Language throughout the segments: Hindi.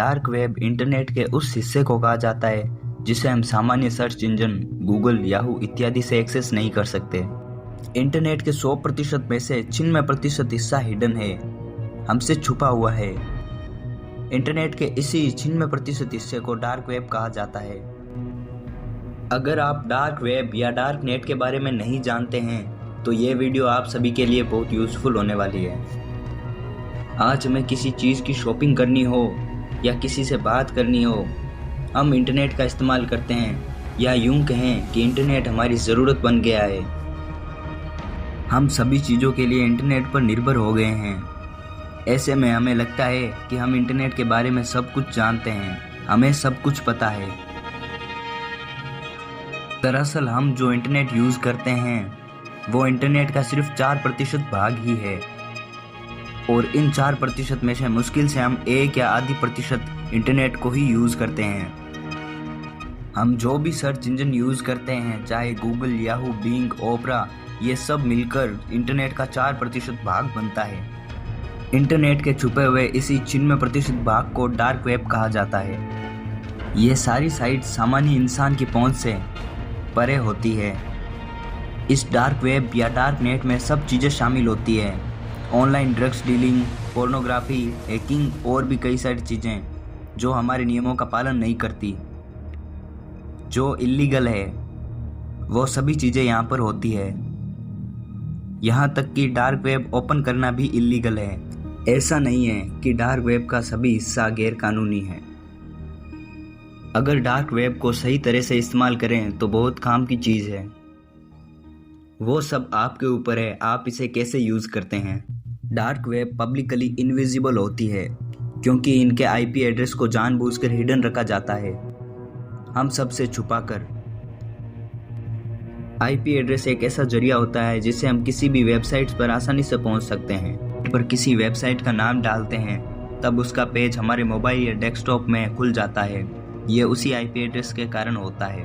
डार्क वेब इंटरनेट के उस हिस्से को कहा जाता है जिसे हम सामान्य सर्च इंजन गूगल, याहू इत्यादि से एक्सेस नहीं कर सकते। इंटरनेट के 100% में से 96% हिस्सा हिडन है, हमसे छुपा हुआ है। इंटरनेट के इसी 96% हिस्से को डार्क वेब कहा जाता है। अगर आप डार्क वेब या डार्क नेट के बारे में नहीं जानते हैं तो ये वीडियो आप सभी के लिए बहुत यूज़फुल होने वाली है। आज हमें किसी चीज़ की शॉपिंग करनी हो या किसी से बात करनी हो, हम इंटरनेट का इस्तेमाल करते हैं, या यूं कहें कि इंटरनेट हमारी ज़रूरत बन गया है। हम सभी चीज़ों के लिए इंटरनेट पर निर्भर हो गए हैं। ऐसे में हमें लगता है कि हम इंटरनेट के बारे में सब कुछ जानते हैं, हमें सब कुछ पता है। दरअसल हम जो इंटरनेट यूज़ करते हैं वो इंटरनेट का सिर्फ 4% भाग ही है, और इन 4% में से मुश्किल से हम 1 या आधी प्रतिशत इंटरनेट को ही यूज़ करते हैं। हम जो भी सर्च इंजन यूज़ करते हैं, चाहे गूगल, याहू, बिंग, ओपरा, ये सब मिलकर इंटरनेट का 4% भाग बनता है। इंटरनेट के छुपे हुए इसी 96% भाग को डार्क वेब कहा जाता है। ये सारी साइट सामान्य इंसान की पहुंच से परे होती है। इस डार्क वेब या डार्क नेट में सब चीज़ें शामिल होती है, online drugs dealing, pornography, hacking और भी कई सारी चीज़ें जो हमारे नियमों का पालन नहीं करती, जो इल्लीगल है, वो सभी चीज़ें यहाँ पर होती है। यहाँ तक कि डार्क वेब ओपन करना भी इल्लीगल है। ऐसा नहीं है कि डार्क वेब का सभी हिस्सा गैर कानूनी है। अगर डार्क वेब को सही तरह से इस्तेमाल करें तो बहुत काम की चीज़ है। वो सब आपके ऊपर है, आप इसे कैसे यूज़ करते हैं। डार्क वेब पब्लिकली इनविजिबल होती है क्योंकि इनके आईपी एड्रेस को जानबूझकर हिडन रखा जाता है, हम सबसे छुपाकर। आईपी एड्रेस एक ऐसा जरिया होता है जिससे हम किसी भी वेबसाइट पर आसानी से पहुंच सकते हैं। पर किसी वेबसाइट का नाम डालते हैं तब उसका पेज हमारे मोबाइल या डेस्कटॉप में खुल जाता है। ये उसी आईपी एड्रेस के कारण होता है।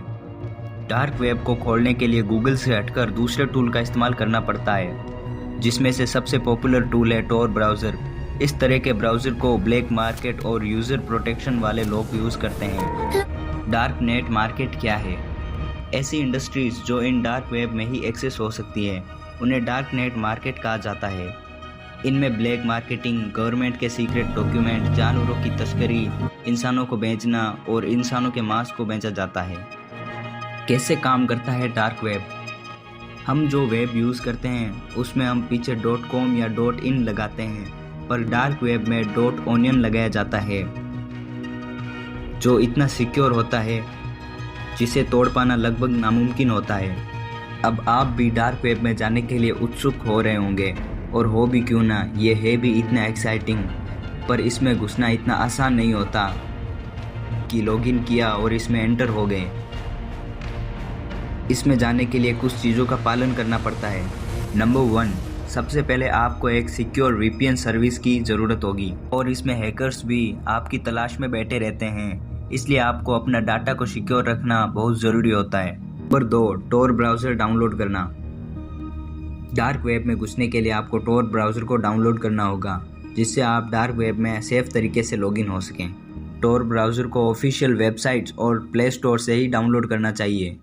डार्क वेब को खोलने के लिए गूगल से हटकर दूसरे टूल का इस्तेमाल करना पड़ता है, जिसमें से सबसे पॉपुलर टूल है टॉर ब्राउज़र। इस तरह के ब्राउज़र को ब्लैक मार्केट और यूज़र प्रोटेक्शन वाले लोग यूज़ करते हैं। डार्क नेट मार्केट क्या है? ऐसी इंडस्ट्रीज जो इन डार्क वेब में ही एक्सेस हो सकती है, उन्हें डार्क नेट मार्केट कहा जाता है। इनमें ब्लैक मार्केटिंग, गवर्नमेंट के सीक्रेट डॉक्यूमेंट, जानवरों की तस्करी, इंसानों को बेचना और इंसानों के मांस को बेचा जाता है। कैसे काम करता है डार्क वेब? हम जो वेब यूज़ करते हैं उसमें हम पीछे .com या .in लगाते हैं, पर डार्क वेब में .onion लगाया जाता है, जो इतना सिक्योर होता है जिसे तोड़ पाना लगभग नामुमकिन होता है। अब आप भी डार्क वेब में जाने के लिए उत्सुक हो रहे होंगे, और हो भी क्यों ना, ये है भी इतना एक्साइटिंग। पर इसमें घुसना इतना आसान नहीं होता कि लॉगिन किया और इसमें एंटर हो गए। इसमें जाने के लिए कुछ चीज़ों का पालन करना पड़ता है। नंबर 1, सबसे पहले आपको एक सिक्योर वीपीएन सर्विस की ज़रूरत होगी, और इसमें हैकर्स भी आपकी तलाश में बैठे रहते हैं, इसलिए आपको अपना डाटा को सिक्योर रखना बहुत ज़रूरी होता है। नंबर 2, टॉर ब्राउज़र डाउनलोड करना। डार्क वेब में घुसने के लिए आपको टॉर ब्राउज़र को डाउनलोड करना होगा, जिससे आप डार्क वेब में सेफ तरीके से लॉगिन हो सकें। टॉर ब्राउज़र को ऑफिशियल वेबसाइट्स और प्ले स्टोर से ही डाउनलोड करना चाहिए।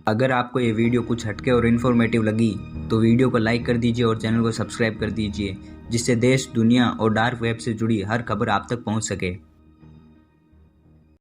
अगर आपको ये वीडियो कुछ हटके और इन्फॉर्मेटिव लगी तो वीडियो को लाइक कर दीजिए और चैनल को सब्सक्राइब कर दीजिए, जिससे देश, दुनिया और डार्क वेब से जुड़ी हर खबर आप तक पहुंच सके।